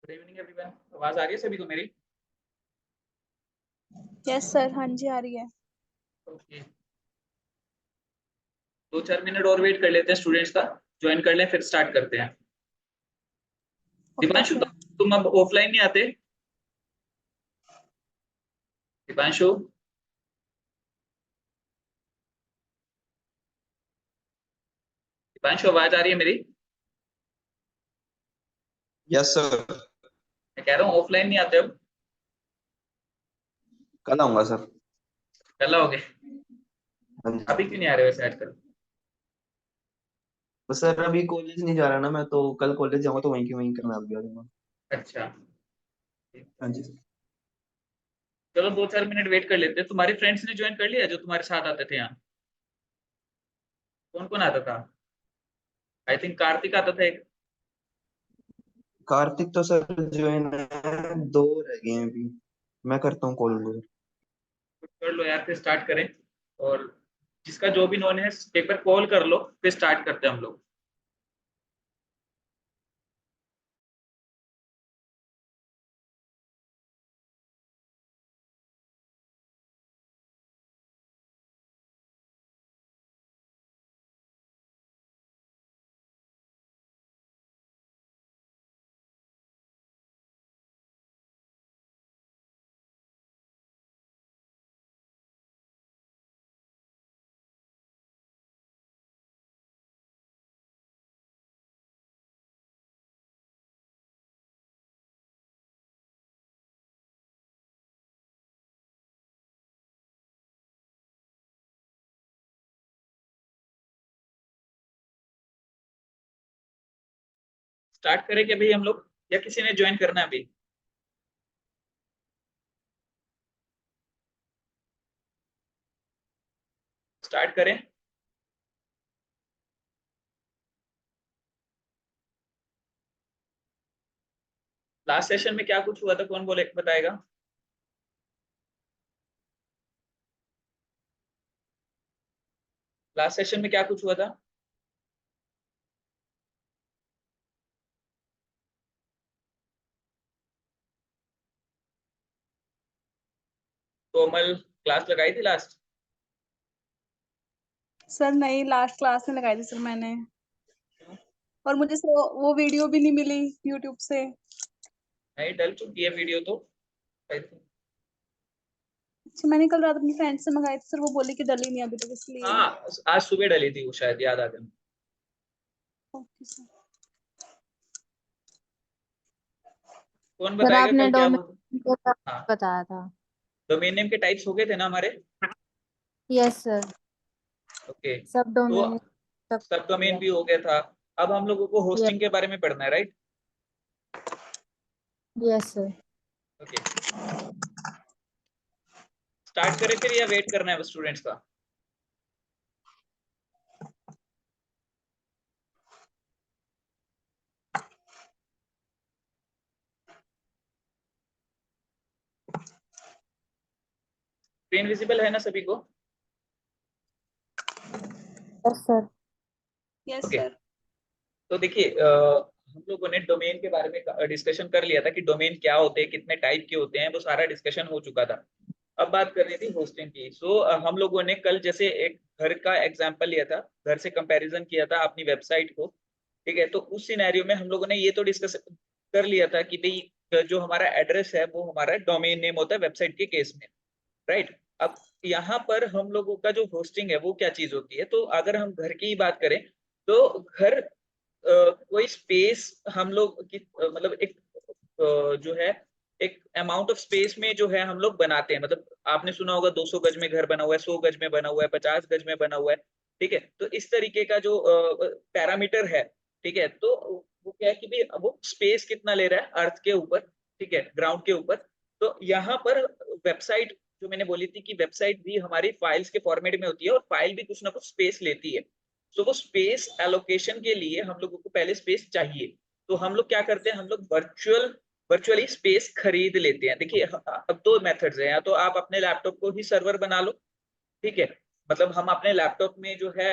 Good evening everyone. आवाज आ रही है सभी को मेरी? यस सर, हाँ जी आ रही है। ओके, 2-4 मिनट और वेट कर लेते हैं, स्टूडेंट्स का ज्वाइन कर लें, फिर स्टार्ट करते हैं। Okay Deepanshu, sir. तुम अब ऑफलाइन नहीं आते? दीपांशु, दीपांशु आवाज आ रही है मेरी? Yes sir. मैं कह रहा हूँ ऑफलाइन नहीं आते अब? कल आऊंगा सर। कल आओगे? हाँ अभी जी। क्यों नहीं आ रहे वैसे आजकल? बस सर अभी कॉलेज नहीं जा रहा ना मैं, तो कल कॉलेज जाऊंगा तो वहीं के वहीं करना आ जाऊंगा। अच्छा, हाँ जी सर। चलो 2-4 मिनट वेट कर लेते हैं। तुम्हारे फ्रेंड्स ने ज्वाइन कर लिया जो तुम्हारे साथ आते थे यहाँ? कौन कौन आता था? आई थिंक कार्तिक आता था एक। कार्तिक तो सर जो है ना, दो रह गए हैं अभी। मैं करता हूँ कॉल उनको। कुछ कर लो यार, फिर स्टार्ट करें। और जिसका जो भी नोन है एक बार कॉल कर लो, फिर स्टार्ट करते हैं हम लोग। स्टार्ट करें क्या भाई हम लोग, या किसी ने ज्वाइन करना है अभी? स्टार्ट करें? लास्ट सेशन में क्या कुछ हुआ था, कौन बोले बताएगा? लास्ट सेशन में क्या कुछ हुआ था? कोमल क्लास लगाई थी लास्ट? सर नहीं, लास्ट क्लास में लगाई थी सर मैंने। और मुझे सर वो वीडियो भी नहीं मिली यूट्यूब से। नहीं, डल चुकी है वीडियो तो I think। अच्छा, मैंने कल रात अपनी फ्रेंड से मंगाई थी सर, वो बोली कि डली नहीं अभी तक, इसलिए। हाँ, आज सुबह डली थी वो, शायद याद आ गया। Okay sir. कौन सर बताएगा आपने कल क्या हुआ था? डोमेन के बारे हाँ, में बताया था। डोमेन नेम के टाइप्स हो गए थे ना हमारे? Yes sir. ओके, सब तो डोमेन सब सब हो डोमेन गया। भी हो गया था। अब हम लोगों को यस होस्टिंग के बारे में पढ़ना है, right? Yes sir. Okay, start करें फिर या वेट करना है स्टूडेंट्स का? स्क्रीन विजिबल है ना सभी को? Yes sir. Yes okay, sir. तो देखिए हम लोगों ने डोमेन के बारे में डिस्कशन कर लिया था कि डोमेन क्या होते हैं, कितने टाइप के होते हैं, वो सारा डिस्कशन हो चुका था। अब बात करनी थी होस्टिंग की। सो हम लोगों ने कल जैसे एक घर का एग्जांपल लिया था, घर से कंपैरिजन किया था अपनी वेबसाइट को। ठीक है, तो उस सिनेरियो में हम लोगों ने ये तो डिस्कस कर लिया था कि भाई जो हमारा एड्रेस है वो हमारा डोमेन नेम होता है वेबसाइट के केस में, राइट? अब यहाँ पर हम लोगों का जो होस्टिंग है वो क्या चीज होती है, तो अगर हम घर की ही बात करें तो घर कोई स्पेस हम लोग की मतलब एक जो है एक अमाउंट ऑफ स्पेस में जो है हम लोग बनाते हैं। मतलब आपने सुना होगा 200 गज में घर बना हुआ है, 100 गज में बना हुआ है, 50 गज में बना हुआ है। ठीक है, तो इस तरीके का जो पैरामीटर है, ठीक है, तो वो क्या है कि भाई वो स्पेस कितना ले रहा है अर्थ के ऊपर, ठीक है, ग्राउंड के ऊपर। तो यहाँ पर वेबसाइट, जो मैंने बोली थी कि वेबसाइट भी हमारी फाइल्स के फॉर्मेट में होती है और फाइल भी कुछ ना कुछ स्पेस लेती है। तो वो स्पेस एलोकेशन के लिए हम लोगों को पहले स्पेस चाहिए। तो हम लोग क्या करते हैं, हम लोग वर्चुअली स्पेस खरीद लेते हैं। देखिए अब दो मेथड्स हैं, या तो आप अपने लैपटॉप को ही सर्वर बना लो, ठीक है, मतलब हम अपने लैपटॉप में जो है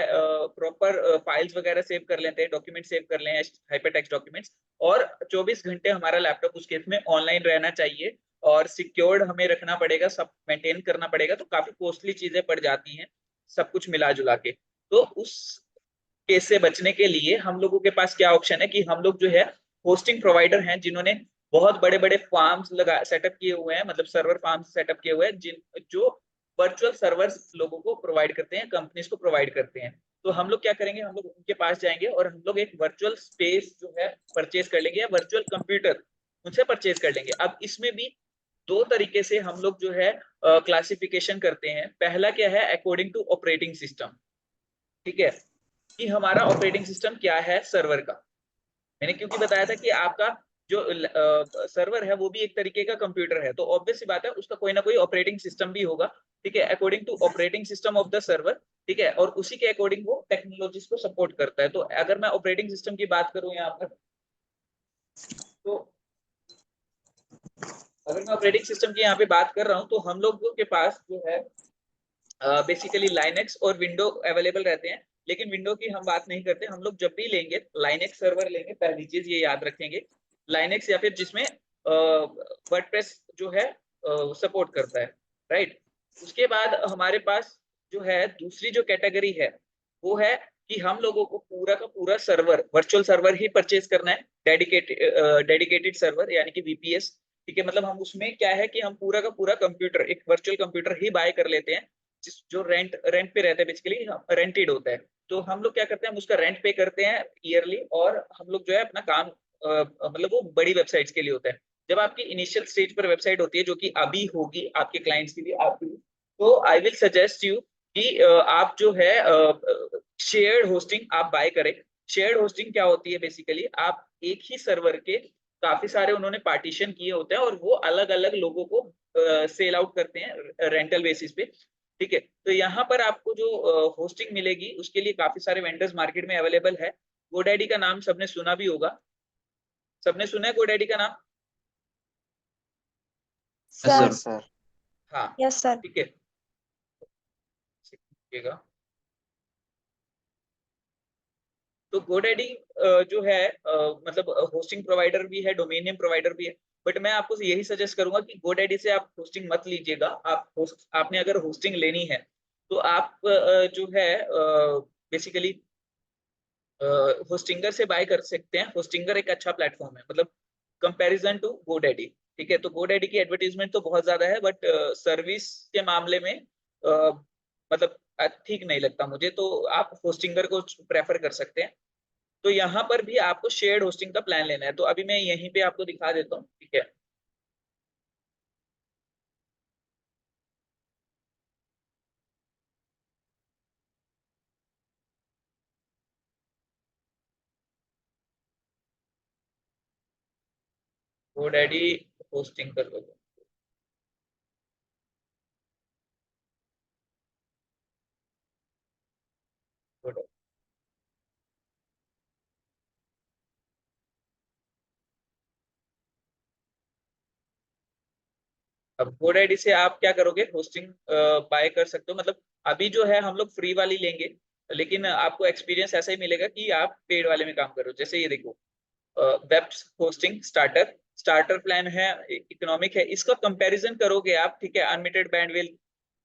प्रॉपर फाइल्स वगैरह सेव कर लेते हैं, डॉक्यूमेंट सेव कर लें, हाइपरटेक्स्ट डॉक्यूमेंट्स, और 24 घंटे हमारा लैपटॉप उस केस में ऑनलाइन रहना चाहिए और सिक्योर्ड हमें रखना पड़ेगा, सब मेंटेन करना पड़ेगा, तो काफी कॉस्टली चीजें पड़ जाती हैं सब कुछ मिला जुला के। तो उस केस से बचने के लिए हम लोगों के पास क्या ऑप्शन है कि हम लोग जो है होस्टिंग प्रोवाइडर हैं जिन्होंने बहुत बड़े बड़े फार्म्स लगा सेटअप किए हुए हैं, मतलब सर्वर फार्म्स सेटअप किए हुए हैं जिन जो वर्चुअल सर्वर्स लोगों को प्रोवाइड करते हैं, कंपनीज को प्रोवाइड करते हैं। तो हम लोग क्या करेंगे, हम लोग उनके पास जाएंगे और हम लोग एक वर्चुअल स्पेस जो है परचेज कर लेंगे, या वर्चुअल कंप्यूटर उनसे परचेज कर लेंगे। अब इसमें भी दो तरीके से हम लोग जो है क्लासिफिकेशन करते हैं। पहला क्या है, अकॉर्डिंग टू ऑपरेटिंग सिस्टम। ठीक है, कि हमारा ऑपरेटिंग सिस्टम क्या है सर्वर का। मैंने क्योंकि बताया था कि आपका जो सर्वर है वो भी एक तरीके का कंप्यूटर है, तो ऑब्वियस सी बात है उसका कोई ना कोई ऑपरेटिंग सिस्टम भी होगा। ठीक है, according to operating system of the server. ठीक है, और उसी के अकॉर्डिंग वो टेक्नोलॉजीज को सपोर्ट करता है। तो अगर मैं ऑपरेटिंग सिस्टम की बात करूं यहाँ पर, तो अगर मैं ऑपरेटिंग सिस्टम की यहाँ पे बात कर रहा हूँ तो हम लोगों के पास जो है बेसिकली लाइनेक्स और विंडो अवेलेबल रहते हैं। लेकिन विंडो की हम बात नहीं करते, हम लोग जब भी लेंगे लाइनेक्स सर्वर लेंगे, पहली चीज ये याद रखेंगे, लाइनेक्स या फिर जिसमें वर्डप्रेस जो है सपोर्ट करता है, राइट। उसके बाद हमारे पास जो है दूसरी जो कैटेगरी है वो है कि हम लोगों को पूरा का पूरा सर्वर, वर्चुअल सर्वर ही परचेज करना है, डेडिकेटेड सर्वर यानी कि वीपीएस। ठीक है, मतलब हम उसमें क्या है कि हम पूरा का पूरा कंप्यूटर, एक वर्चुअल कंप्यूटर ही बाय कर लेते हैं, जो रेंट पे रहता है, बेसिकली रेंटेड होता है। तो हम लोग क्या करते हैं, हम उसका रेंट पे करते हैं ईयरली, और हम लोग जो है अपना काम मतलब वो बड़ी वेबसाइट्स के लिए होता है। जब आपकी इनिशियल स्टेज पर वेबसाइट होती है जो कि अभी होगी आपके क्लाइंट्स की भी, आपकी भी, तो आई विल सजेस्ट यू कि आप जो है शेयर्ड होस्टिंग आप बाय करें। शेयर्ड होस्टिंग क्या होती है, बेसिकली आप एक ही सर्वर के काफी सारे उन्होंने पार्टीशन किए होते हैं और वो अलग अलग लोगों को सेल आउट करते हैं रेंटल बेसिस पे। ठीक है, तो यहाँ पर आपको जो होस्टिंग मिलेगी उसके लिए काफी सारे वेंडर्स मार्केट में अवेलेबल है। गोडैडी का नाम सबने सुना भी होगा, सबने सुना है गोडैडी का नाम? सर। सर। हाँ, यस सर। ठीक है, देखिएगा। तो गोडैडी जो है मतलब होस्टिंग प्रोवाइडर भी है, डोमेन नेम प्रोवाइडर भी है। बट मैं आपको यही सजेस्ट करूंगा कि गोडैडी से आप होस्टिंग मत लीजिएगा। आपने अगर होस्टिंग लेनी है तो आप जो है बेसिकली होस्टिंगर से बाय कर सकते हैं। होस्टिंगर एक अच्छा प्लेटफॉर्म है, मतलब कंपैरिजन टू गोडैडी। ठीक है, तो गोडैडी की एडवर्टीजमेंट तो बहुत ज्यादा है, बट सर्विस के मामले में मतलब ठीक नहीं लगता मुझे, तो आप होस्टिंगर को प्रेफर कर सकते हैं। तो यहाँ पर भी आपको शेयर्ड होस्टिंग का प्लान लेना है, तो अभी मैं यहीं पे आपको दिखा देता हूँ। ठीक है, गोडैडी होस्टिंग कर लो। GoDaddy। अब GoDaddy से आप क्या करोगे, होस्टिंग बाय कर सकते हो। मतलब अभी जो है हम लोग फ्री वाली लेंगे, लेकिन आपको एक्सपीरियंस ऐसा ही मिलेगा कि आप पेड वाले में काम करो। जैसे ये देखो, web hosting starter, starter plan है, इकोनॉमिक है, इसका कंपैरिजन करोगे आप। ठीक है, अनलिमिटेड बैंडविड्थ,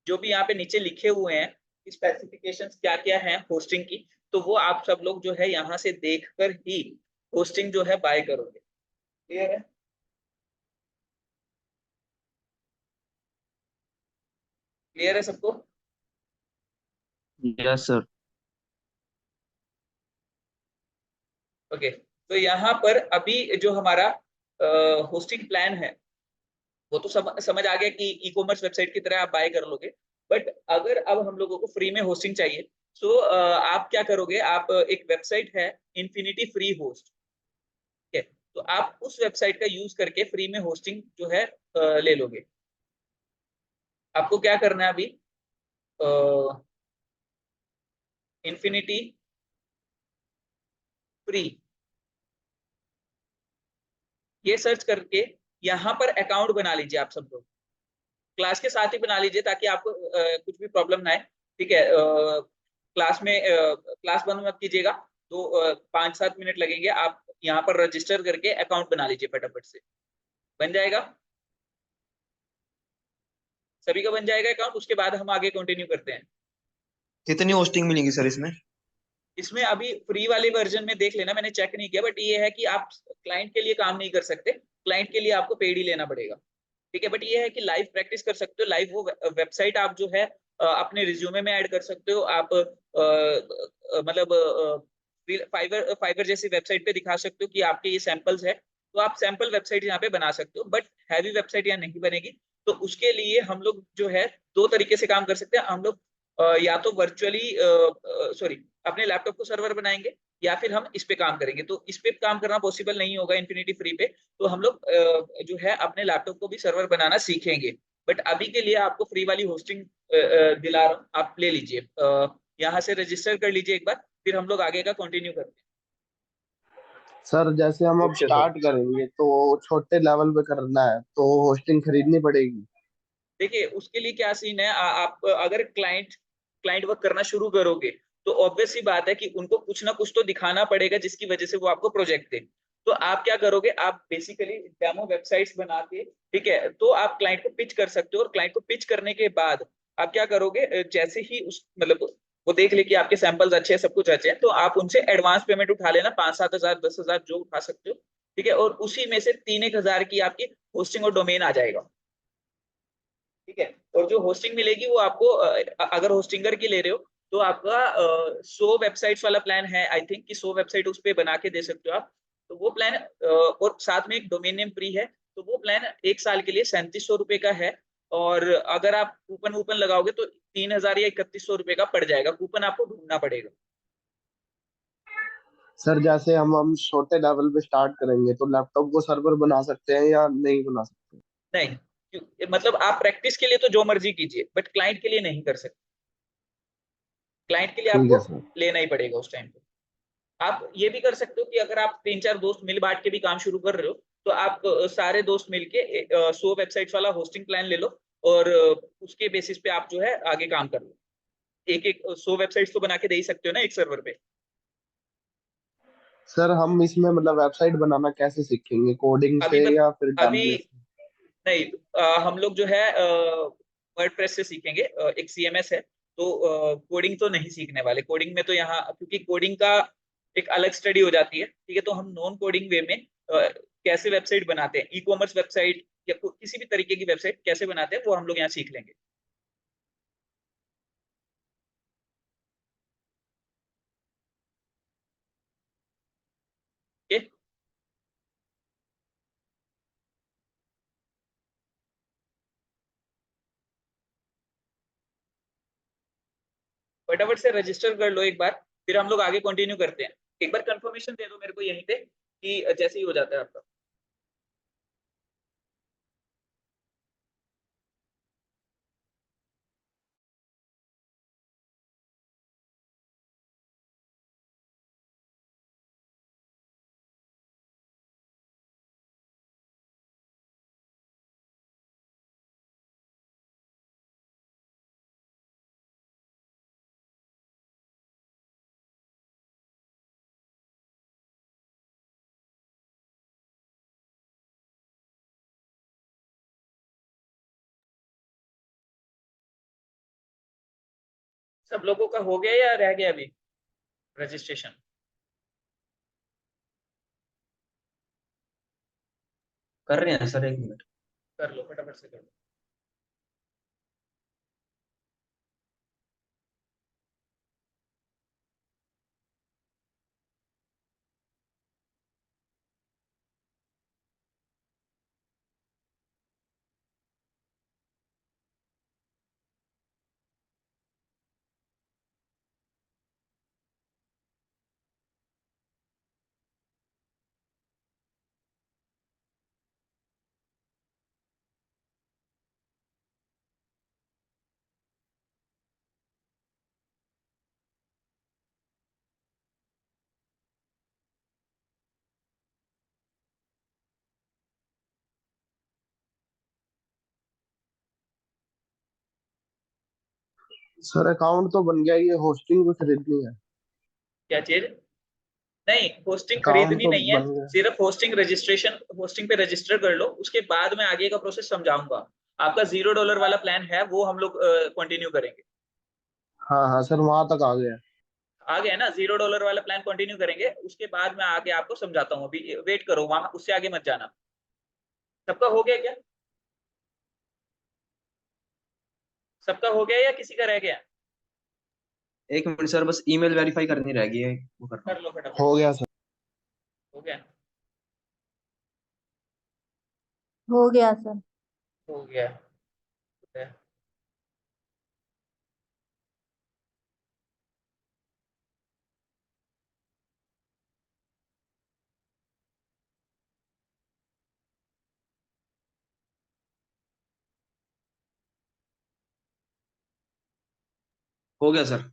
जो भी यहाँ पे नीचे लिखे हुए हैं स्पेसिफिकेशंस क्या क्या हैं होस्टिंग की, तो वो आप सब लोग जो है यहाँ से देखकर ही होस्टिंग जो है बाय करोगे। क्लियर है? क्लियर है सबको? Yes sir. ओके, तो यहाँ पर अभी जो हमारा होस्टिंग प्लान है वो तो समझ आ गया कि ई कॉमर्स वेबसाइट की तरह आप बाय कर लोगे। बट अगर अब हम लोगों को फ्री में होस्टिंग चाहिए, तो आप क्या करोगे, आप एक वेबसाइट है इन्फिनिटी फ्री होस्ट। ठीक है, तो आप उस वेबसाइट का यूज करके फ्री में होस्टिंग जो है ले लोगे। आपको क्या करना है अभी, इन्फिनिटी फ्री ये सर्च करके यहाँ पर अकाउंट बना लीजिए। आप सब लोग क्लास के साथ ही बना लीजिए ताकि आपको कुछ भी प्रॉब्लम ना आए। ठीक है, क्लास में क्लास बंद मत कीजिएगा। तो 5-7 मिनट लगेंगे, आप यहाँ पर रजिस्टर करके अकाउंट बना लीजिए फटाफट से। बन जाएगा, सभी का बन जाएगा अकाउंट, उसके बाद हम आगे कंटिन्यू करते हैं। कितनी होस्टिंग मिलेगी सर इसमें? इसमें अभी फ्री वाले वर्जन में देख लेना, मैंने चेक नहीं किया, बट ये है कि आप क्लाइंट के लिए काम नहीं कर सकते, क्लाइंट के लिए आपको पेड ही लेना पड़ेगा। ठीक है, बट ये है कि लाइव प्रैक्टिस कर सकते हो, लाइव वो वेबसाइट आप जो है अपने रिज्यूमे में ऐड कर सकते हो आप, मतलब फाइवर फाइवर जैसी वेबसाइट पे दिखा सकते हो कि आपके ये सैंपल्स है, तो आप सैंपल वेबसाइट यहाँ पे बना सकते हो, बट हैवी वेबसाइट यहाँ नहीं बनेगी। तो उसके लिए हम लोग जो है दो तरीके से काम कर सकते हैं हम लोग, या तो वर्चुअली, सॉरी, अपने लैपटॉप को सर्वर बनाएंगे, या फिर हम इस पे काम करेंगे। तो इस पे काम करना पॉसिबल नहीं होगा इन्फिनिटी फ्री पे, तो हम लोग जो है अपने लैपटॉप को भी सर्वर बनाना सीखेंगे। बट अभी के लिए आपको फ्री वाली होस्टिंग दिला रहा हूँ, आप ले लीजिए, यहाँ से रजिस्टर कर लीजिए एक बार, फिर हम लोग आगे का कंटिन्यू करते हैं। सर जैसे हम अब ओके सर। स्टार्ट करेंगे तो छोटे लेवल पे करना है तो होस्टिंग खरीदनी पड़ेगी। देखिए उसके लिए क्या सीन है, आप अगर क्लाइंट क्लाइंट वर्क करना शुरू करोगे, तो ऑब्वियस सी बात है कि उनको कुछ ना कुछ तो दिखाना पड़ेगा जिसकी वजह से वो आपको प्रोजेक्ट दे। तो आप क्या करोगे, आप बेसिकली डेमो वेबसाइट्स बना के, ठीक है, तो आप क्लाइंट को पिच कर सकते हो, और क्लाइंट को पिच करने के बाद आप क्या करोगे, जैसे ही उस मतलब वो देख ले कि आपके सैंपल्स अच्छे हैं, सब कुछ अच्छे हैं, तो आप उनसे एडवांस पेमेंट उठा लेना, 5-7 हजार 10 हजार जो उठा सकते हो। ठीक है, और उसी में से 3-1 हजार की आपकी होस्टिंग और डोमेन आ जाएगा। ठीक है, और जो होस्टिंग मिलेगी वो आपको, अगर होस्टिंगर की ले रहे हो, तो आपका 100 वेबसाइट्स वाला प्लान है, आई थिंक कि 100 वेबसाइट उस पर बना के दे सकते हो आप। तो वो प्लान, और साथ में एक डोमेन नेम फ्री है, तो वो प्लान 1 साल के लिए 3700 रुपये का है। और अगर आप कूपन वूपन लगाओगे तो 3000 या 3100 रुपये का पड़ जाएगा, कूपन आपको ढूंढना पड़ेगा। सर जैसे हम छोटे लेवल पे स्टार्ट करेंगे तो लैपटॉप को सर्वर बना सकते हैं या नहीं बना सकते? नहीं, मतलब आप प्रैक्टिस के लिए तो जो मर्जी कीजिए, बट क्लाइंट के लिए नहीं कर सकते, क्लाइंट के लिए ठीक आपको है सर। लेना ही पड़ेगा उस टाइम पे। आप ये भी कर सकते हो कि अगर आप 3-4 दोस्त मिल बांट के भी काम शुरू कर रहे हो, तो आप सारे दोस्त मिलके 100 वेबसाइट्स वाला होस्टिंग प्लान ले लो, और उसके बेसिस पे आप जो है आगे काम कर लो। एक एक 100 वेबसाइट्स तो बना के दे ही सकते हो ना एक सर्वर पे। सर हम इसमें मतलब वेबसाइट बनाना कैसे सीखेंगे, कोडिंग अभी से बत या फिर अभी डालने से? नहीं, हम लोग जो है वर्डप्रेस से सीखेंगे, एक सीएमएस है, तो कोडिंग तो नहीं सीखने वाले। कोडिंग में तो यहाँ, क्योंकि कोडिंग का एक अलग स्टडी हो जाती है, ठीक है, तो हम नॉन कोडिंग वे में कैसे वेबसाइट बनाते हैं, ई कॉमर्स वेबसाइट या किसी भी तरीके की वेबसाइट कैसे बनाते हैं, वो हम लोग यहाँ सीख लेंगे। ओके, फटाफट से रजिस्टर कर लो एक बार, फिर हम लोग आगे कंटिन्यू करते हैं। एक बार कंफर्मेशन दे दो मेरे को यहीं पे कि जैसे ही हो जाता है आपका। सब लोगों का हो गया या रह गया अभी रजिस्ट्रेशन? कर रहे हैं सर, 1 मिनट। कर लो, फटाफट से कर लो। सर अकाउंट तो बन गया, ये होस्टिंग भी खरीदनी है। क्या चीज? नहीं, होस्टिंग अकाउंट खरीदनी तो नहीं है। बन गया। सिर्फ होस्टिंग रजिस्ट्रेशन, होस्टिंग पे रजिस्टर कर लो, उसके बाद मैं आगे का प्रोसेस समझाऊंगा। आपका $0 वाला प्लान है वो हम लोग कंटिन्यू करेंगे। हाँ हाँ सर, वहां तक आ गया। आ गया ना? $0 वाला प्लान कंटिन्यू करेंगे, उसके बाद मैं आगे आपको समझाता हूँ। अभी वेट करो, वहां उससे आगे मत जाना। सबका हो गया क्या? सबका हो गया या किसी का रह गया? एक मिनट सर, बस ईमेल वेरीफाई करनी रह गई है, वो कर रहा कर हूँ। लो फटाफट। हो गया सर। हो गया। हो गया सर। हो गया। हो गया सर।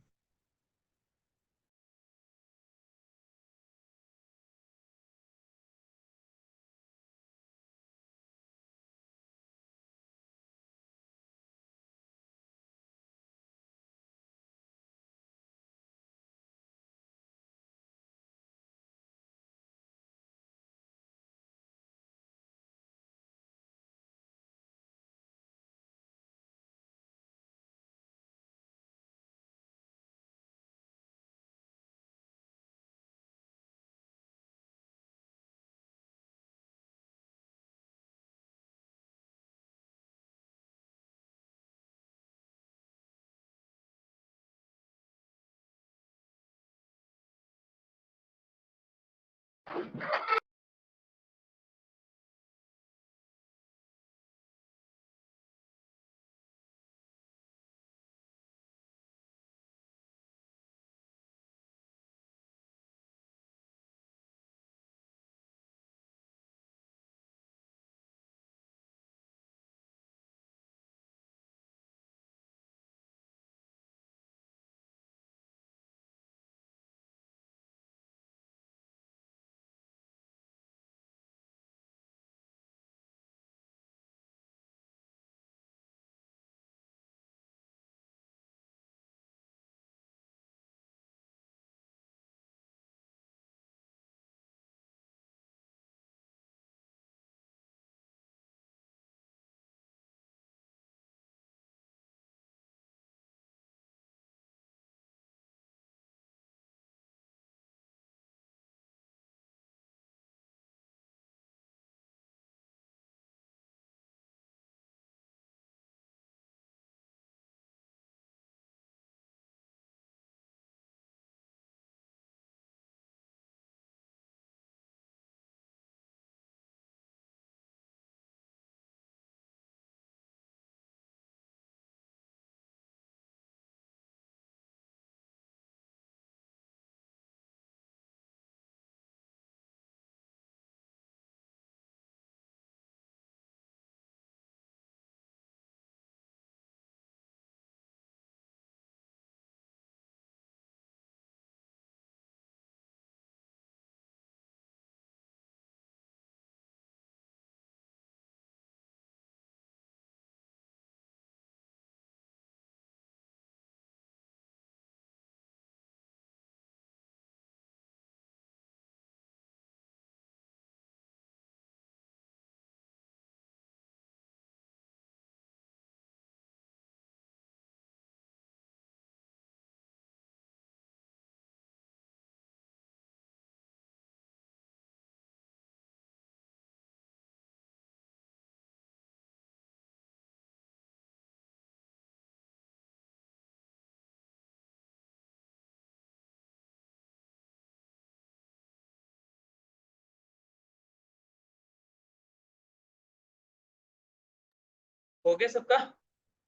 हो गया सबका?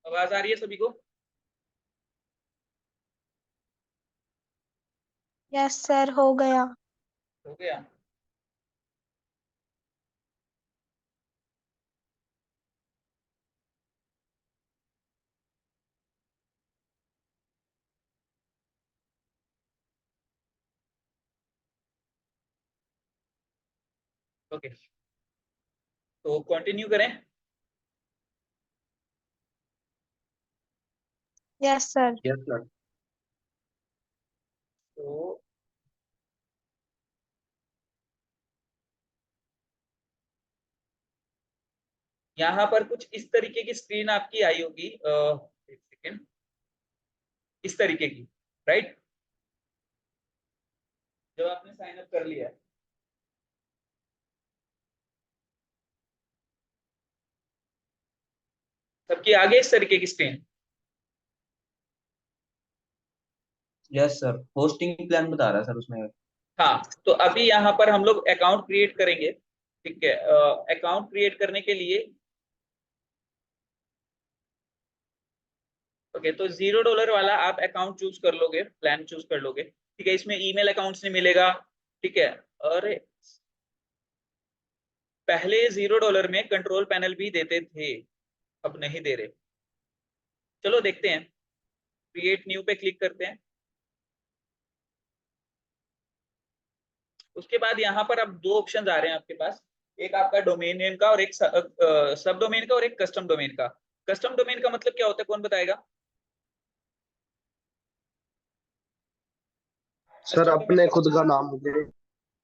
आवाज आ रही है सभी को? यस सर, हो गया। हो गया। ओके, तो कंटिन्यू करें। Yes sir. Yes sir. तो यहाँ पर कुछ इस तरीके की स्क्रीन आपकी आई होगी, एक सेकेंड, इस तरीके की, राइट, जब आपने साइन अप कर लिया है। सबकी आगे इस तरीके की screen. Yes sir, hosting plan बता रहा है सर उसमें। हाँ, तो अभी यहाँ पर हम लोग अकाउंट क्रिएट करेंगे, ठीक है। अकाउंट क्रिएट करने के लिए ओके, तो $0 वाला आप अकाउंट चूज कर लोगे, प्लान चूज कर लोगे, ठीक है। इसमें ईमेल अकाउंट्स नहीं मिलेगा, ठीक है। और पहले $0 में कंट्रोल पैनल भी देते थे, अब नहीं दे रहे। चलो देखते हैं, क्रिएट न्यू पे क्लिक करते हैं। उसके बाद यहाँ पर अब दो ऑप्शन आ रहे हैं आपके पास, एक आपका डोमेन नेम का और एक सब डोमेन का और एक कस्टम डोमेन का। कस्टम डोमेन का मतलब क्या होता है, कौन बताएगा? सर कस्टम डोमेन अपने का खुद मतलब, का नाम मुझे।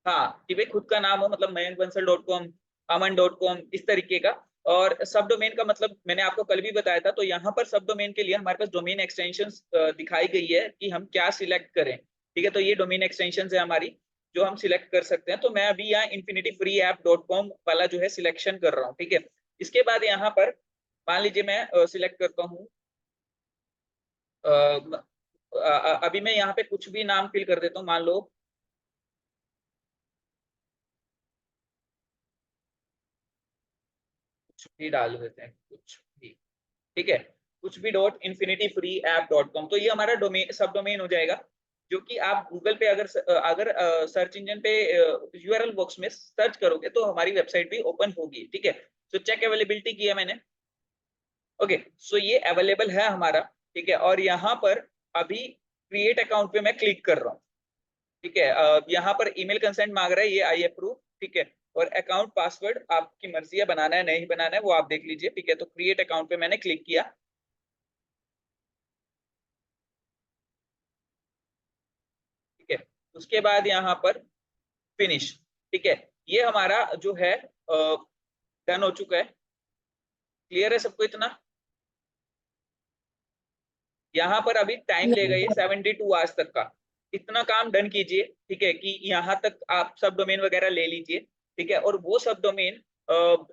हाँ, कि भाई खुद का नाम हो, मतलब mayankbansal.com, aman.com, इस तरीके का। और सब डोमेन का मतलब मैंने आपको कल भी बताया था। तो यहाँ पर सब डोमेन के लिए हमारे पास डोमेन एक्सटेंशन दिखाई गई है कि हम क्या सिलेक्ट करें, ठीक है। तो ये डोमेन एक्सटेंशन है हमारी, जो हम सिलेक्ट कर सकते हैं। तो मैं अभी यहाँ infinityfreeapp.com वाला जो है सिलेक्शन कर रहा हूँ, ठीक है। इसके बाद यहाँ पर मान लीजिए मैं सिलेक्ट करता हूँ, अभी मैं यहाँ पे कुछ भी नाम फिल कर देता हूँ, मान लो कुछ भी डाल देते हैं, कुछ भी, ठीक है, कुछ भी .infinityfreeapp.com। तो ये हमारा डोमेन, सब डोमेन हो जाएगा, जो कि आप गूगल पे अगर सर्च इंजन पे यूआरएल बॉक्स में सर्च करोगे तो हमारी वेबसाइट भी ओपन होगी, ठीक है। तो चेक अवेलेबिलिटी किया मैंने, ओके। सो ये अवेलेबल है हमारा, ठीक है। और यहाँ पर अभी क्रिएट अकाउंट पे मैं क्लिक कर रहा हूँ, ठीक है। यहाँ पर ईमेल कंसेंट मांग रहा है, ये आई अप्रूव, ठीक है। और अकाउंट पासवर्ड आपकी मर्जी है, बनाना है नहीं बनाना है वो आप देख लीजिए, ठीक है। तो क्रिएट अकाउंट पे मैंने क्लिक किया, ठीक है। उसके बाद यहाँ पर फिनिश, ठीक है। ये हमारा जो है डन हो चुका है। क्लियर है सबको इतना? यहाँ पर अभी टाइम लेगा ये 72 आवर्स तक का। इतना काम डन कीजिए, ठीक है, कि यहाँ तक आप सब डोमेन वगैरह ले लीजिए, ठीक है। और वो सब डोमेन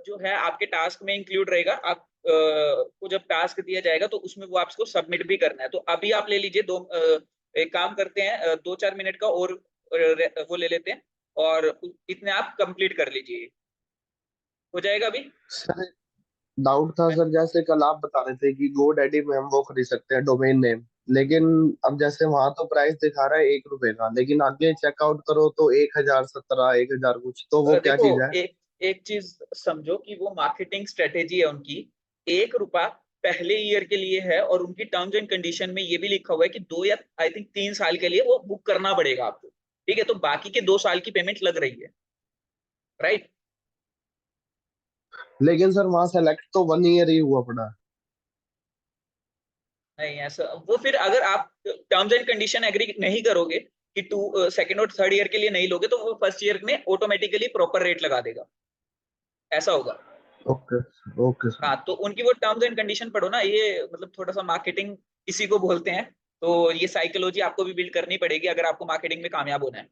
जो है आपके टास्क में इंक्लूड रहेगा। आप को जब टास्क दिया जाएगा तो उसमें वो आपको सबमिट भी करना है। तो अभी आप ले लीजिए एक काम करते हैं, 2-4 मिनट का और वो ले लेते हैं, और इतने आप कंप्लीट कर लीजिए, हो जाएगा अभी। सर डाउट था सर, जैसे कल आप बता रहे थे कि GoDaddy में हम वो खरीद सकते हैं डोमेन नेम, लेकिन अब जैसे वहां तो प्राइस दिखा रहा है 1 रुपए का, लेकिन आगे चेकआउट करो तो 1017, 1000 कुछ, तो वो क्या देखो, चीज है? एक एक चीज समझो कि वो मार्केटिंग स्ट्रेटेजी है उनकी। 1 रुपया पहले ईयर के लिए है, और उनकी टर्म्स एंड कंडीशन में ये भी लिखा हुआ है कि 2 या आई थिंक 3 साल के लिए वो बुक करना पड़ेगा आपको, ठीक है। तो बाकी के 2 साल की पेमेंट लग रही है, राइट। लेकिन सर वहां सेलेक्ट तो 1 ईयर ही हुआ पड़ा है। नहीं ऐसा, वो फिर अगर आप टर्म्स एंड कंडीशन एग्री नहीं करोगे कि सेकंड और थर्ड ईयर के लिए नहीं लोगे, तो वो फर्स्ट ईयर में ऑटोमेटिकली प्रॉपर रेट लगा देगा, ऐसा होगा। ओके। Okay sir. हाँ, तो उनकी वो टर्म्स एंड कंडीशन पढ़ो ना, ये मतलब थोड़ा सा मार्केटिंग इसी को बोलते हैं। तो ये साइकोलॉजी आपको भी बिल्ड करनी पड़ेगी अगर आपको मार्केटिंग में कामयाब होना है।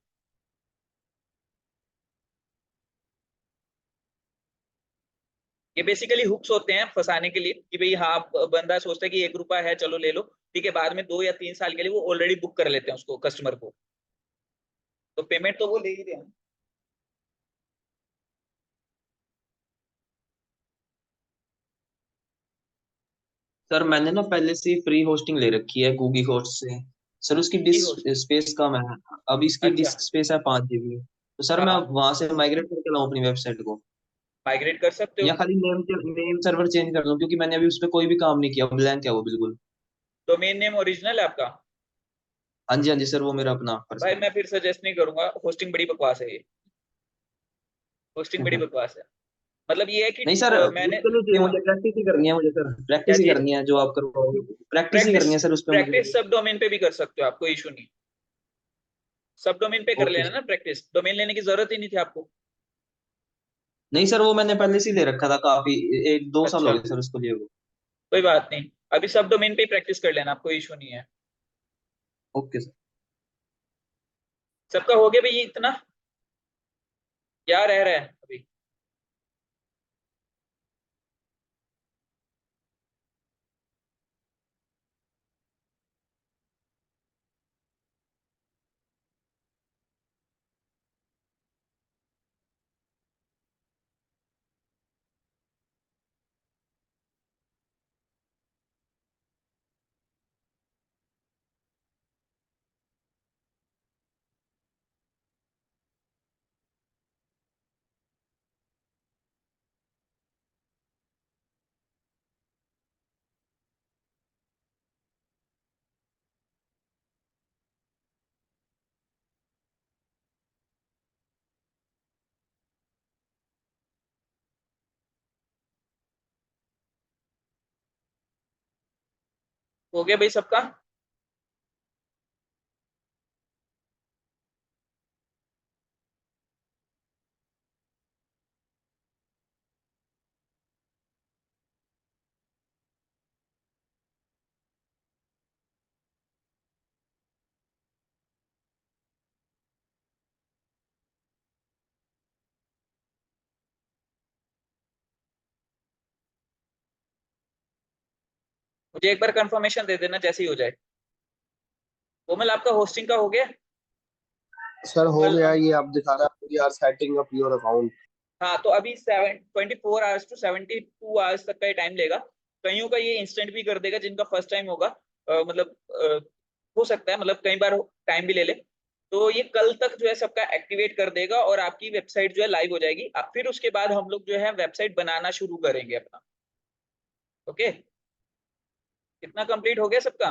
ये बेसिकली हुक्स होते हैं फंसाने के लिए, कि भाई हाँ, बंदा सोचता है कि 1 रुपया है चलो ले लो, ठीक है। बाद में 2 या 3 साल के लिए वो ऑलरेडी बुक कर लेते हैं उसको, कस्टमर को। तो पेमेंट तो वो ले ही रहे हैं। सर मैंने ना पहले से ही फ्री होस्टिंग ले रखी है गूगी होस्ट से। सर उसकी की डिस्क होस्टिंग, स्पेस कम है। अब इसकी अच्छा। डिस्क स्पेस है 5 GB। तो सर हाँ मैं हाँ, वहां से माइग्रेट करके लाऊं अपनी वेबसाइट को, माइग्रेट कर सकते या हो। खाली नेम सर्वर चेंज कर लूं? क्योंकि मैंने अभी उस पर कोई भी काम नहीं किया, ब्लैंक है वो बिल्कुल। डोमेन नेम ओरिजिनल है आपका? हाँ जी सर, वो मेरा अपना भाई पर्सनल मैं फिर सजेस्ट नहीं करूंगा, होस्टिंग बड़ी बकवास है ये, होस्टिंग बड़ी है। बकवास है। मतलब ये है कि नहीं सर, मैंने उसके लिए चाहिए मुझे, प्रैक्टिस ही करनी है मुझे सर, क्या प्रैक्टिस ही चीज, करनी है जो आप करवाओगे, प्रैक्टिस ही प्रैक्टिस, करनी है सर उस पे मुझे। प्रैक्टिस सब डोमेन पे भी कर सकते हो, आपको इशू नहीं, सब डोमेन पे कर ओके लेना सर। ना प्रैक्टिस, डोमेन लेने की जरूरत ही नहीं थी आपको। नहीं सर, वो मैंने पहले से ही ले रखा था काफी, 1-2 साल हो अच्छा, गए सर उसको लिए हुए। कोई बात नहीं, अभी सब डोमेन पे प्रैक्टिस कर लेना, आपको इशू नहीं है। Okay sir. सबका हो गया भाई इतना, क्या रह रहा है अभी? हो गया भाई सबका? मुझे एक बार कंफर्मेशन दे देना जैसे ही हो जाए। कोमल आपका होस्टिंग का हो गया? सर हो कोमल गया, ये आप दिखा रहा है we are setting up your account. हाँ, तो अभी 24 आवर्स टू 72 आवर्स तक का टाइम लेगा। कईयों का ये इंस्टेंट भी कर देगा जिनका फर्स्ट टाइम होगा, मतलब हो सकता है, मतलब कई बार टाइम भी ले ले। तो ये कल तक जो है सबका एक्टिवेट कर देगा और आपकी वेबसाइट जो है लाइव हो जाएगी। फिर उसके बाद हम लोग जो है वेबसाइट बनाना शुरू करेंगे अपना। ओके, कितना कंप्लीट हो गया सबका?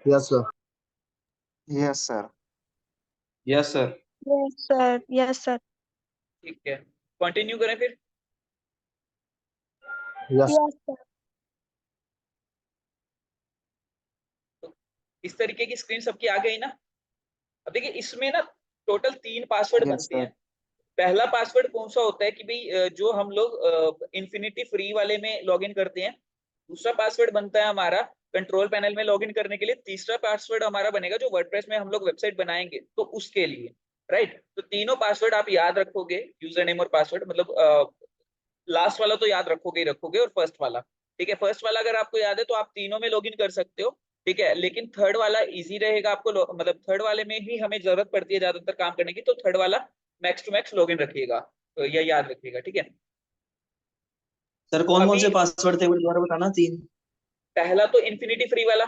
Yes sir. Yes sir. Yes sir. Yes sir, yes sir. ठीक है, कंटिन्यू करें फिर। यस। Yes sir. तो इस तरीके की स्क्रीन सबकी आ गई ना? अब देखिए इसमें ना टोटल 3 पासवर्ड यस बनते सर। हैं। पहला पासवर्ड कौन सा होता है कि भाई जो हम लोग इन्फिनिटी फ्री वाले में लॉगिन करते हैं। दूसरा पासवर्ड बनता है हमारा कंट्रोल पैनल में लॉगिन करने के लिए। तीसरा पासवर्ड हमारा बनेगा जो वर्डप्रेस में हम लोग वेबसाइट बनाएंगे तो उसके लिए, राइट। तो तीनों पासवर्ड आप याद रखोगे, यूजर नेम और पासवर्ड, मतलब लास्ट वाला तो याद रखोगे ही रखोगे, और फर्स्ट वाला, ठीक है। फर्स्ट वाला अगर आपको याद है तो आप तीनों में लॉगिन कर सकते हो, ठीक है। लेकिन थर्ड वाला इजी रहेगा आपको, मतलब थर्ड वाले में ही हमें जरूरत पड़ती है ज्यादातर काम करने की, तो थर्ड वाला मैक्स टू मैक्स लॉगिन रखिएगा, तो यह याद रखिएगा, ठीक है। सर तो कौन कौन अभी से पासवर्ड थे वो दोबारा बताना, 3? पहला तो इन्फिनिटी फ्री वाला,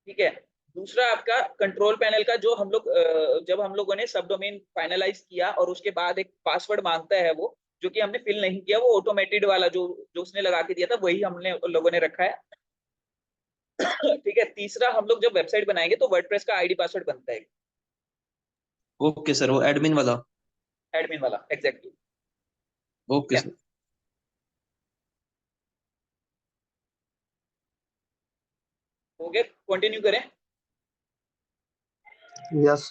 ठीक है। दूसरा आपका कंट्रोल पैनल का, जो हम लोग जब हम लोगों ने सब डोमेन फाइनलाइज किया और उसके बाद एक पासवर्ड मांगता है वो, जो कि हमने फिल नहीं किया, वो ऑटोमेटेड वाला जो जो उसने लगा के दिया था वही हमने लोगों ने रखा है। ठीक है। तीसरा हम लोग जब वेबसाइट बनाएंगे तो वर्डप्रेस का आईडी पासवर्ड बनता है, ओके सर, वो एडमिन वाला। एडमिन वाला, एग्जैक्टली, ठीक ओके है। सर। हो गया, कंटिन्यू करें। यस।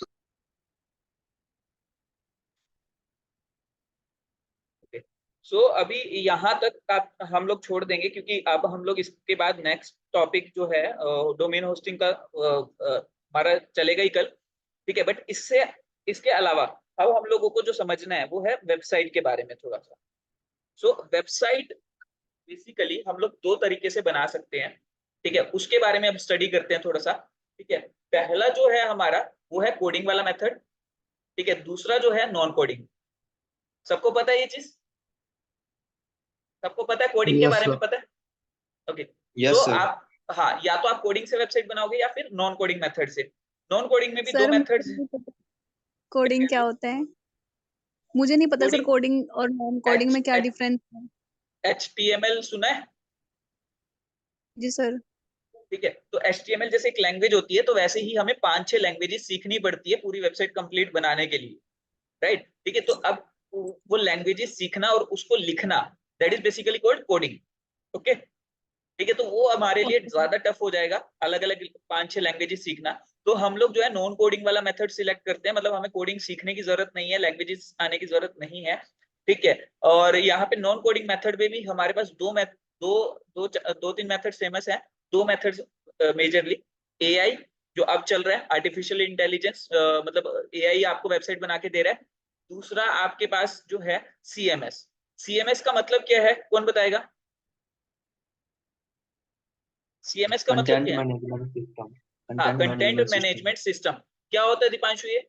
सो अभी यहाँ तक हम लोग छोड़ देंगे, क्योंकि अब हम लोग इसके बाद नेक्स्ट टॉपिक जो है डोमेन होस्टिंग का हमारा चलेगा ही कल, ठीक है। बट इससे इसके अलावा अब हम लोगों को जो समझना है वो है वेबसाइट के बारे में थोड़ा सा। सो वेबसाइट बेसिकली हम लोग 2 तरीके से बना सकते हैं, ठीक है। उसके बारे में अब स्टडी करते हैं थोड़ा सा, ठीक है। पहला जो है हमारा वो है कोडिंग वाला मेथड, ठीक है। दूसरा जो है नॉन कोडिंग। सबको पता है ये चीज? सबको पता है कोडिंग के यस बारे में सर। पता है? ओके। So yes sir. आप, हाँ, या तो आप कोडिंग से वेबसाइट बनाओगे या फिर नॉन कोडिंग मेथड से। नॉन कोडिंग में भी 2 सर मुझे मेथड्स हैं। नहीं पता क्या कोडिंग कह क्या रहे हो? होता है। मुझे नहीं पता सर कोडिंग, कोडिंग और नॉन कोडिंग में क्या एच डिफरेंस है। HTML सुना है? जी सर। ठीक है, तो HTML जैसे एक लैंग्वेज होती है, तो वैसे ही हमें 5-6 लैंग्वेजेस सीखनी पड़ती है पूरी वेबसाइट कंप्लीट बनाने के लिए, राइट। ठीक है, तो अब वो लैंग्वेजेस सीखना और उसको लिखना, that is basically called coding. Okay, ठीक है, तो वो हमारे लिए ओके ज्यादा टफ हो जाएगा, अलग अलग 5-6 लैंग्वेजेस सीखना। तो हम लोग जो है नॉन कोडिंग वाला मेथड सिलेक्ट करते हैं, मतलब हमें कोडिंग सीखने की जरूरत नहीं है, लैंग्वेजेस आने की जरूरत नहीं है, ठीक है। और यहाँ पे नॉन कोडिंग मेथड में भी हमारे पास दो तीन मेथड फेमस है। दो मेथड्स मेजरली, एआई जो अब चल रहा है, आर्टिफिशियल इंटेलिजेंस, मतलब एआई आपको वेबसाइट बना के दे रहा है। दूसरा आपके पास जो है सीएमएस। सीएमएस का मतलब क्या है, कौन बताएगा? सीएमएस का मतलब कंटेंट क्या है? Management system. हाँ, content content management system. Management system. क्या होता है दीपांशु ये?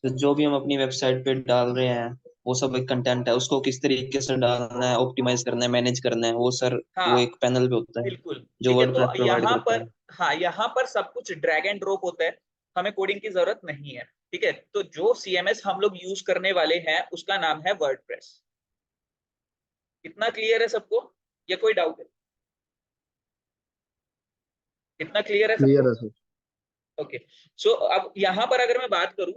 तो जो भी हम अपनी वेबसाइट पे डाल रहे हैं वो सब एक कंटेंट है, उसको किस तरीके से डालना है, ऑप्टिमाइज करना है, मैनेज करना है, वो सर वो हाँ एक पैनल पे होता है बिल्कुल, जो ठीक है। वर्डप्रेस तो प्रोवाइड यहाँ करता पर, है। हाँ यहाँ पर सब कुछ ड्रैग एंड ड्रॉप होता है, हमें कोडिंग की जरूरत नहीं है, ठीक है। तो जो सीएमएस हम लोग यूज करने वाले हैं उसका नाम है वर्डप्रेस। इतना क्लियर है सबको, या कोई डाउट है? इतना क्लियर है क्लियर सबको? है सर। ओके, सो अब यहाँ पर अगर मैं बात करूं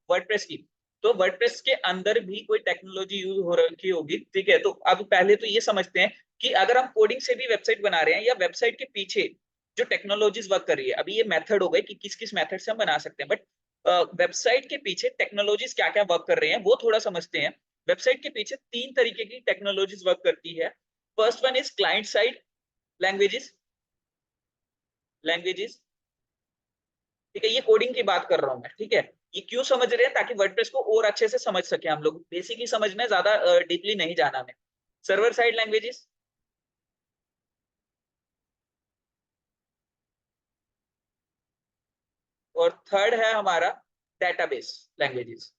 वर्डप्रेस की, तो वर्डप्रेस के अंदर भी कोई टेक्नोलॉजी यूज हो रखी होगी, ठीक है। तो अब पहले तो ये समझते हैं कि अगर हम कोडिंग से भी वेबसाइट बना रहे हैं या वेबसाइट के पीछे जो टेक्नोलॉजीज वर्क कर रही है, अभी ये मेथड हो गए कि किस किस मेथड से हम बना सकते हैं, बट वेबसाइट के पीछे टेक्नोलॉजीज क्या क्या वर्क कर रहे हैं वो थोड़ा समझते हैं। वेबसाइट के पीछे 3 तरीके की टेक्नोलॉजीज वर्क करती है। First one is client side languages. Languages, ठीक है, ये कोडिंग की बात कर रहा हूं मैं, ठीक है। ये क्यों समझ रहे हैं? ताकि वर्डप्रेस को और अच्छे से समझ सके हम लोग, बेसिक ही समझना है, ज्यादा डीपली नहीं जाना में। सर्वर साइड लैंग्वेजेस, और थर्ड है हमारा डेटाबेस लैंग्वेजेस,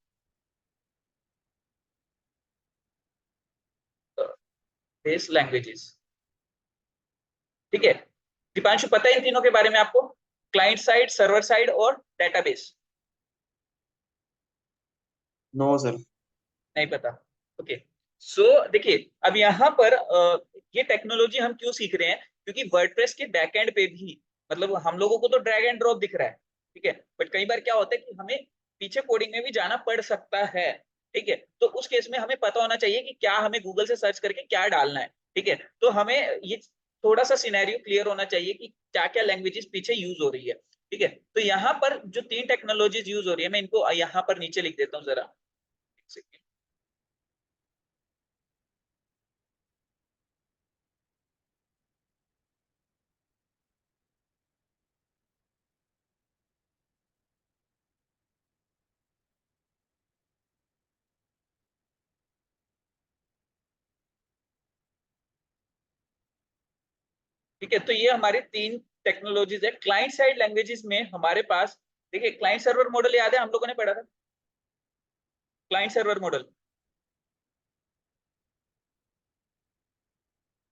बेस लैंग्वेजेस, ठीक है। दीपांशु पता है इन तीनों के बारे में आपको? क्लाइंट साइड, सर्वर साइड और डेटाबेस? No sir. नहीं पता? ओके, सो देखिए, अब यहाँ पर ये टेक्नोलॉजी हम क्यों सीख रहे हैं? क्योंकि वर्डप्रेस के बैकएंड पे भी, मतलब हम लोगों को तो ड्रैग एंड ड्रॉप दिख रहा है, ठीक है, बट कई बार क्या होता है कि हमें पीछे कोडिंग में भी जाना पड़ सकता है, ठीक है। तो उस केस में हमें पता होना चाहिए कि क्या हमें गूगल से सर्च करके क्या डालना है, ठीक है। तो हमें ये थोड़ा सा सिनेरियो क्लियर होना चाहिए कि क्या क्या लैंग्वेजेस पीछे यूज हो रही है, ठीक है। तो यहाँ पर जो 3 टेक्नोलॉजीज यूज हो रही है, मैं इनको यहाँ पर नीचे लिख देता हूँ जरा, एक सेकेंड। ठीक है, तो ये हमारी 3 टेक्नोलॉजीज है। क्लाइंट साइड लैंग्वेजेस में हमारे पास, देखिए, क्लाइंट सर्वर मॉडल याद है, हम लोगों ने पढ़ा था क्लाइंट सर्वर मॉडल।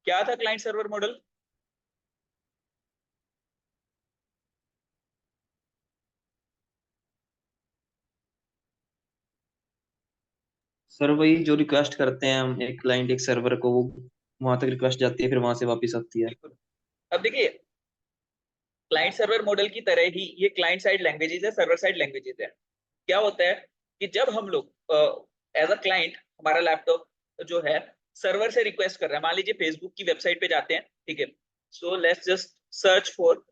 क्या था क्लाइंट सर्वर मॉडल? सर वही जो रिक्वेस्ट करते हैं हम, एक क्लाइंट एक सर्वर को, वो वहां तक रिक्वेस्ट जाती है, फिर वहां से वापस आती है। बिल्कुल। अब देखिए, क्लाइंट सर्वर मॉडल की तरह ही ये क्लाइंट साइड लैंग्वेजेस है, सर्वर साइड लैंग्वेजेस है। क्या होता है कि जब हम लोग एज अ क्लाइंट, हमारा लैपटॉप जो है सर्वर से रिक्वेस्ट कर रहा है, मान लीजिए फेसबुक की वेबसाइट पे जाते हैं, ठीक है। So let's just search for,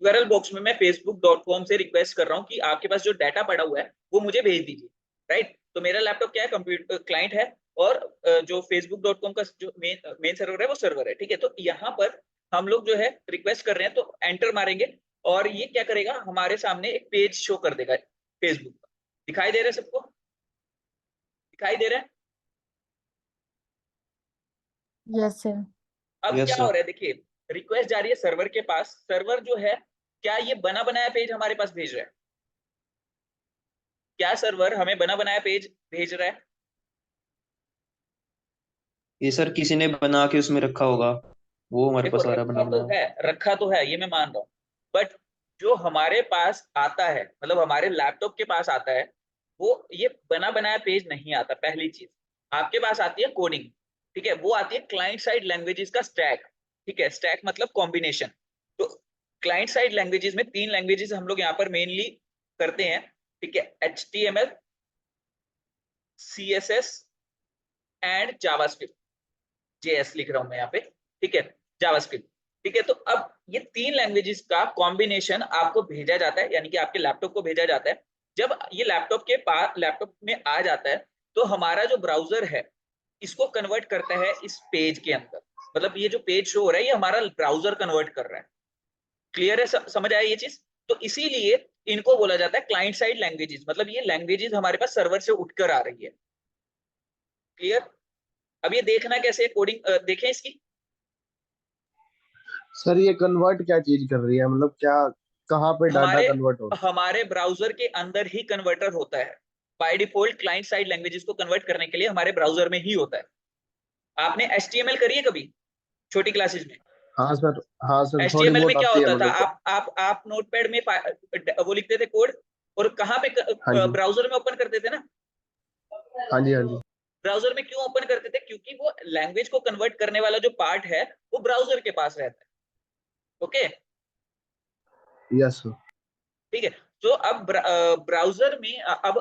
URL box में मैं facebook.com से रिक्वेस्ट कर रहा हूँ कि आपके पास जो डाटा पड़ा हुआ है वो मुझे भेज दीजिए, राइट। तो मेरा लैपटॉप क्या है, कंप्यूटर क्लाइंट है, और जो facebook.com का जो मेन सर्वर है वो सर्वर है, ठीक है। तो यहाँ पर हम लोग जो है रिक्वेस्ट कर रहे हैं, तो एंटर मारेंगे और ये क्या करेगा, हमारे सामने एक पेज शो कर देगा फेसबुक का। दिखाई दे रहा है सबको? दिखाई दे रहा है? Yes sir. अब यस क्या हो सर। रहा है, देखिए, रिक्वेस्ट जा रही है सर्वर के पास, सर्वर जो है क्या ये बना बनाया पेज हमारे पास भेज रहा है? क्या सर्वर हमें बना बनाया पेज भेज रहा है? ये सर किसी ने बना के उसमें रखा होगा, वो हमारे देखो, पास आ रहा है बना बनाया। रखा तो है, ये मैं मान रहा हूँ, बट जो हमारे पास आता है, मतलब हमारे लैपटॉप के पास आता है, वो ये बना बनाया पेज नहीं आता। पहली चीज, आपके पास आती है कोडिंग, ठीक है, वो आती है क्लाइंट साइड लैंग्वेजेस का स्टैक, ठीक है। स्टैक मतलब कॉम्बिनेशन। तो क्लाइंट साइड लैंग्वेजेस में 3 लैंग्वेजेस हम लोग यहाँ पर मेनली करते हैं, ठीक है। HTML, CSS and JavaScript, JS लिख रहा हूं मैं यहाँ पे, ठीक है, जावास्क्रिप्ट, ठीक है। तो अब ये 3 लैंग्वेजेस का कॉम्बिनेशन आपको भेजा जाता है, यानी कि आपके लैपटॉप को भेजा जाता है। जब ये लैपटॉप में आ जाता है तो हमारा जो ब्राउजर है इसको कन्वर्ट करता है इस पेज के अंदर, मतलब ये जो पेज शो हो रहा है ये हमारा ब्राउजर कन्वर्ट कर रहा है। क्लियर है, समझ आया ये चीज? तो इसीलिए इनको बोला जाता है क्लाइंट साइड लैंग्वेजेस, मतलब ये लैंग्वेजेस हमारे पास सर्वर से उठकर आ रही है। क्लियर? अब ये देखना कैसे है, कोडिंग देखें इसकी। सर ये कन्वर्ट क्या चीज कर रही है, मतलब क्या, कहाँ पे डाटा हमारे कन्वर्ट हो रहा हमारे ब्राउजर के अंदर ही कन्वर्टर होता है। By default client side languages को कन्वर्ट करने के लिए हमारे ब्राउजर में ही होता है। आपने HTML करी है कभी छोटी क्लासेस में? है? हाँ सर, हाँ सर, थोड़ी HTML में बहुत क्या आती है होता था, मुझे तो। आप नोटपैड में वो लिखते थे कोड, और कहाँ पे हाँ जी, ब्राउजर में ओपन करते थे ना। हाँ जी, हाँ जी। ब्राउजर में क्यों ओपन करते थे? क्योंकि वो लैंग्वेज को कन्वर्ट करने वाला जो पार्ट है वो ब्राउजर के पास रहता है। Okay, yes sir. ठीक है। तो अब ब्राउजर में अब